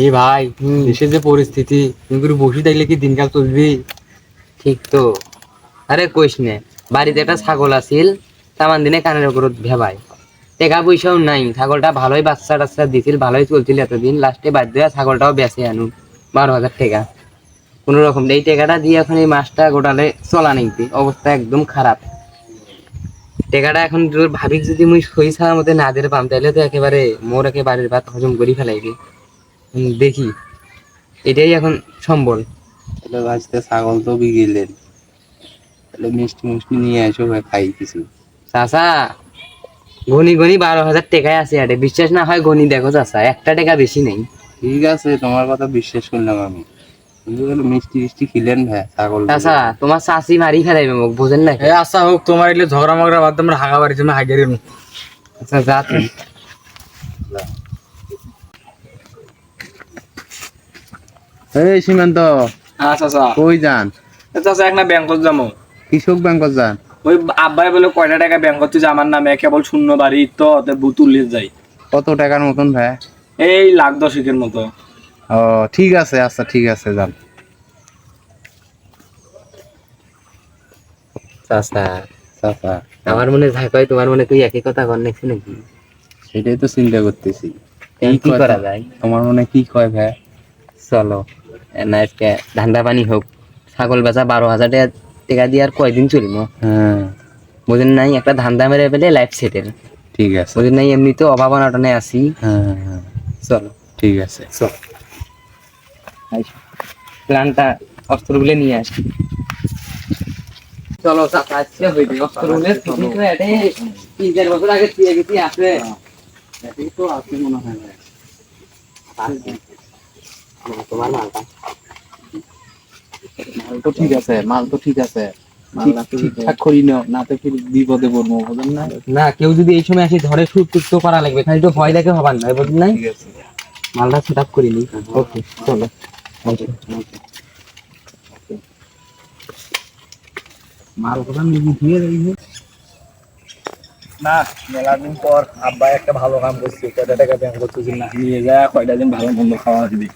এই ভাই, দেশের যে পরিস্থিতি, তুমি বসে থাকলে কি দিনকাল চলবি? ঠিক তো। আরে কইস নে, বাড়িতে একটা ছাগল আছিল, তামান দিনে কানের উপর ভেবাই টাকা পয়সাও নাই। ছাগলটা ভালোই বাচ্চা টাচ্চা দিছিল, ভালোই চলছিল এতদিন। লাস্টে বাধ্য হয়ে ছাগলটাও বেঁচে আনু 12,000 টাকা কোন রকম। এই টাকাটা দিয়ে এখন এই মাসটা গোটালে চলা নিতে অবস্থা একদম খারাপ। টাকাটা এখন তোর ভাবি যদি মুই সই ছাড়ার মধ্যে না দিতে পাম, তাহলে তো একেবারে মোর বাড়ির ভাত হজম করি ফেলাইবে। দেখি, এটাই এখন সম্বল। তাহলে ভাজতে ছাগল তো বিগিলেন, তাহলে মিষ্টি মিষ্টি নিয়ে এসো ভাই, খাই কিছু। চাচা, গনি গনি 12,000 টাকায় আছে আরে, বিশ্বাস না হয় গনি দেখো চাচা, একটা টাকা বেশি নেই। ঠিক আছে, তোমার কথা বিশ্বাস করলাম আমি, কিন্তু মিষ্টি মিষ্টি খিলেন ভাই ছাগল। চাচা, তোমার চাচি মারি ফেলাইবে মোক, বুঝেন না? আচ্ছা হোক, তোমার এলে ঝগড়া মগড়া বাদ আমরা হাগা বাড়ি জন্য হাগের। আচ্ছা যা তুই। এই সীমান্ত, চাচা, কই যান? চাচা এক না ব্যাংকত যাবো। কৃষক ব্যাংকত যান? ওই আব্বাই বলে কয়টা টাকা ব্যাংকত তুই আমার নামে, কেবল শূন্য বাড়ি তো তুলে যাই। কত টাকার মতন ভাই? এই লাখ 10 মতো। ও ঠিক আছে, আচ্ছা ঠিক আছে, যান। চাচা, চাচা, আমার মনে যাই কয় তোমার মনে তুই একই কথা কর নাকি নাকি? সেটাই তো চিন্তা করতেছি। কি করা যায়? তোমার মনে কি কয় ভাই? চলো না, আজকে ধান্দা পানি হোক। ছাগল বেচা 12,000 টাকা দিয়ে আর কয়দিন চলবো? হ্যাঁ বুঝেন নাই, একটা ধান্দা মেরে পেলে লাইফ সেটেল। ঠিক আছে। বুঝেন নাই, এমনিতে অভাব অনটনে আছি। হ্যাঁ হ্যাঁ, চলো ঠিক আছে। চল, প্ল্যানটা অস্ত্রগুলো নিয়ে আসি। চলো চাচা, আজকে হয়ে যাবে অস্ত্রগুলো। 3-4 বছর আগে দিয়ে গেছি আছে। এই তো আছে মনে হয় ভাই। তোমার মালটা মাল তো ঠিক আছে, মাল তো ঠিক আছে, ঠিকঠাক করি না তো ফির বিপদে পড়বো, বুঝলেন না? না, কেউ যদি এই সময় আসি ধরে সুট তো করা লাগবে, খালি তো ভয় দেখে হবার নয়, বুঝলেন নাই? ঠিক আছে, মালটা সেট আপ করিনি। ওকে চলো। মাল কথা নিয়ে দিয়ে রইবে না, মেলা দিন পর আব্বাই একটা ভালো কাম করছে। কয়টা টাকা ব্যাংক করতে না নিয়ে যায়, কয়টা দিন ভালো মন্দ খাওয়া দিবি।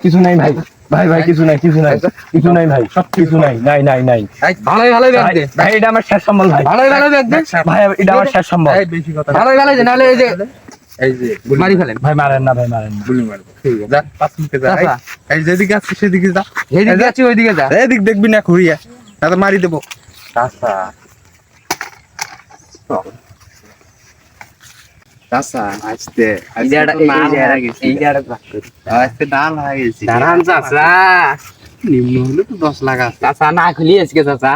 কিছু নাই ভাই, ভাই ভাই কিছু নাই, কিছু নাই, কিছু নাই ভাই, সব কিছু নাই, নাই নাই নাই। ভালোই ভালোই ব্যাগ দে ভাই, এটা আমার শেষ সম্বল ভাই। ভালোই ভালোই ব্যাগ দে ভাই, এটা আমার শেষ সম্বল। বেশি কথা ভালোই ভালোই দে, নাহলে এই যে এই যে মারি ফেলেন। ভাই মারেন না, ভাই মারেন না। গুলি মারবো। ঠিক আছে, যা পাঁচ মিনিটে যা। চাচা, এই যেদিকে আসছিস সেদিকে যা, যেদিকে যাচ্ছি ওইদিকে যা। এদিক দেখবি না ঘুরিয়া, তাতে মারি দেবো। চাচা, চাচা আসতে এইটা আসতে ডাল হয়ে গেছি। দাঁড়ান চাচা। নিম্ন হলে তো 10 লাখ আছে। চাচা না খুলি আজকে চাচা।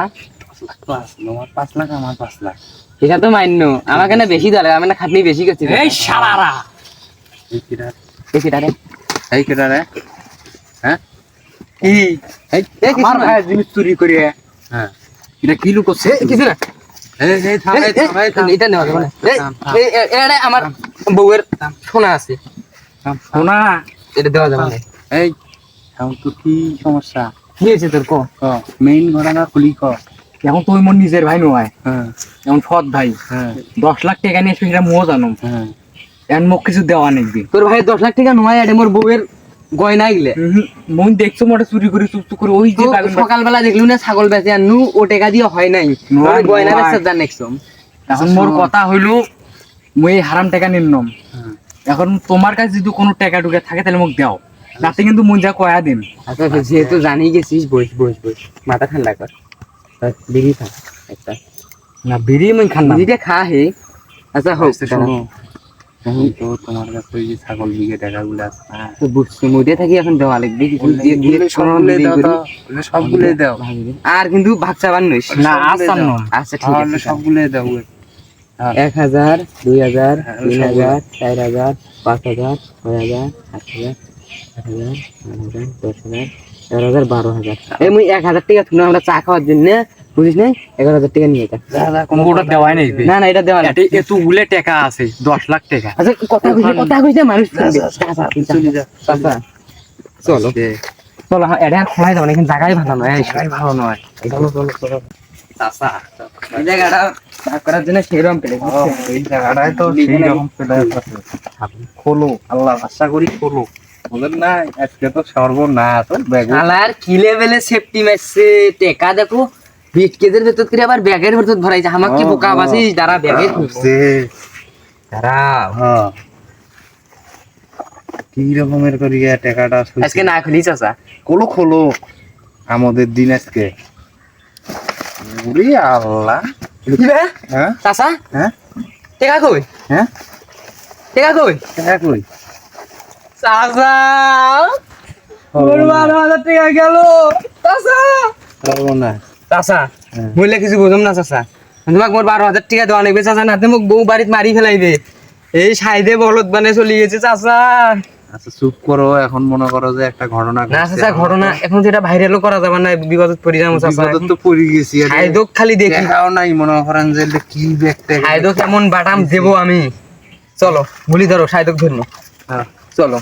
5 লাখ, আমার 5 লাখ। এটা তো মান্য, আমাকে না বেশি দরকার, আমি না খাটনি বেশি করছি। এই শালারা, এই কেডা? বেশিটা রে। এই কেডা রে? হ্যাঁ কি এই আমার ভাই জিনিস চুরি করে। হ্যাঁ, এটা কি লুক করছে? কিছু না। এই থাম, এই থাম, এই থাম। এটা নেওয়া যাবে না। থাম, থাম। এটা আমার বউয়ের সোনা আছে, থাম, থাম। শোনা, এটা দেওয়া যাবে না। এই এখন তো কি সমস্যা? কি হয়েছে তোর? মেইন ঘটনা খুলি ক। এখন তুই মোর নিজের ভাই নয়, হ্যাঁ এখন সৎ ভাই। হ্যাঁ 10 লাখ টাকা নিয়ে সেটা মোও জানো, হ্যাঁ, এখন মোক কিছু দেওয়া নেই। তোর ভাই 10 লাখ টাকা নয়, এটা মোর বউয়ের গয়না গিলে। মন দেখছো মোটা চুরি করে চুপ করে ওই যে সকালবেলা দেখলু না ছাগল বেচে আনু, ও টাকা দিয়ে হয় নাই। নয়, গয়না নয়। বেচে জান নেক্সট। এখন মোর কথা হইলো, মুই এই হারাম টাকা নিলাম। হ্যাঁ। এখন তোমার কাছে যদি কোনো টাকা টুকা থাকে তাহলে মোক দাও, তাতে কিন্তু মুই যা কয়া দিন। আচ্ছা যেহেতু জানি গেছিস, বস বস বস, মাথা ঠান্ডা কর। বিড়ি খা একটা। না বিড়ি মুই খান না। বিড়িটা খা হে। আচ্ছা হোক, শোনো, এখন তো তোমার কাছে ওই যে ছাগল বিঘে টাকাগুলো আছে না, তো বুঝছি, মুদে থাকি এখন দেওয়া লাগবে কিছু দিয়ে দিয়ে সবগুলোই দাও তো, সবগুলোই দাও। আর কিন্তু ভাগ চাবান নইস না, আচ্ছা নম। আচ্ছা ঠিক আছে, সবগুলোই দাও। 1,000 2,000 3,000 4,000 5,000 6,000 7,000 8,000 9,000 10,000 11,000 12,000। এই মুই 1,000 টাকা তুই আমরা চা খাওয়ার জন্য, বুঝিস না, 11,000 টাকা নিয়ে যা। কোনটা দেওয়াই নাই। না না, এটা দেওয়া লাগবে। এতগুলো টাকা আছে, 10 লাখ টাকা। আচ্ছা কথা কইছে মানুষ শুনবে। চলে যা। চাচা চলো চলো, হ্যাঁ এটা আর খোলাই যাবে না, কিন্তু জায়গায় ভালো নয়। ভালো নয়। চাচা এই জায়গাটা ভাগ করার জন্য সেরকম পেলে এই জায়গাটায় তো সেই রকম প্লেয়ার আছে। খোলো, আল্লাহ আশা করি খোলো। বলেন না আজকে তো সর্বনাশ ব্যাগ শালার কি লেভেলে সেফটি মারছে টেকা দেখো বিটকেজের ভেতর করে আবার ব্যাগের ভেতর ভরাইছে আমাকে কি বোকা বাসিস দাঁড়া ব্যাগে দাঁড়া হ্যাঁ কি রকমের করিয়া টাকাটা আজকে না খুলিস আসা খোলো খোলো আমাদের দিন আজকে ওরে আল্লাহ হ্যাঁ চাচা হ্যাঁ টেকা কই হ্যাঁ টেকা কই টাকা কই চাচা ওর 12,000 টাকা গেল চাচা সর্বনাশ চাচা হ্যাঁ। বললে কিছু বুঝুম না চাচা তোমাক মোর 12,000 টাকা দেওয়া লাগবে চাচা না মোক বউ বাড়িতে মারি ফেলাইবে এই সাইডে বলদ বানে চলে গেছে চাচা আচ্ছা চুপ করো এখন মনে করো যে একটা ঘটনা না ঘটছে। চাচা ঘটনা এখন যেটা ভাইরালও করা যাবে না বিপদত পড়ে যাবো চাচা বিপদে তো পড়ে গেছি আরে। সাইদক খালি দেখি দেখাও নাই মনে করেন যে এটা কি ব্যাগটা সাইদক কেমন বাটাম দেবো আমি চলো গুলি ধরো সাইদক ধরবো চলো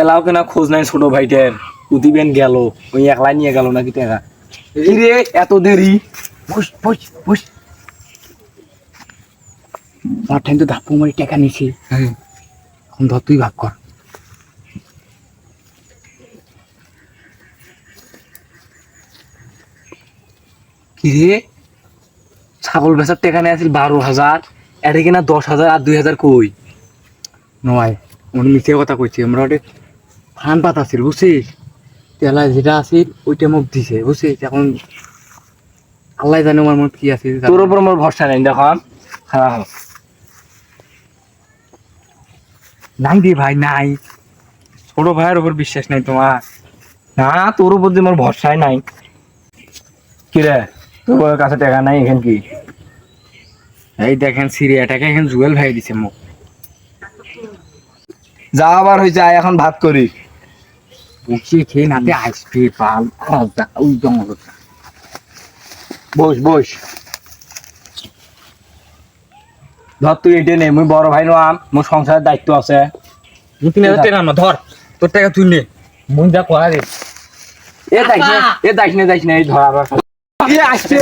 এলাও কেনা খোঁজ নাই ছোট ভাইটার উদিবেন গেল ওই একলা নিয়ে গেল নাকি টাকা কি রে এত দেরি বস বস বস মাঠান তো ধাপ্পু মারি টাকা নিছি এখন ধর তুই ভাগ কর কি রে ছাগল বেচার টাকা নিয়ে আসিল 12,000 এটা কিনা 10,000 আর 2,000 কই নয় উনি মিথ্যে কথা কইছি আমরা ওটা ফান পাতা ছিল বুঝছিস তেলা যেটা আছিল ওইটা মুখ দিছে বুঝছিস এখন আল্লাহ জানে আমার মত কি আছে তোর উপর আমার ভরসা নেই দেখুন হ্যাঁ নাই রে ভাই নাই ছোট ভাইয়ের উপর বিশ্বাস নাই তোমার না তোর উপর যে আমার ভরসাই নাই কি রে তোর কাছে টাকা নাই এখান কি এই দেখেন সিরিয়াটাকে এখন জুয়েল ভাই দিছে মুখ যা আবার হয়েছে আয় এখন ভাত করি বসে খেয়ে নাতে আসবে পাল ওই জঙ্গল বস বস ধর তুই এটা নে মুই বড় ভাই নাম মোর সংসারের দায়িত্ব আছে 3,000 টাকা না ধর তোর টাকা তুই নে মন যা করা রে এ দাইস নে এই ধর আবার এ আসছে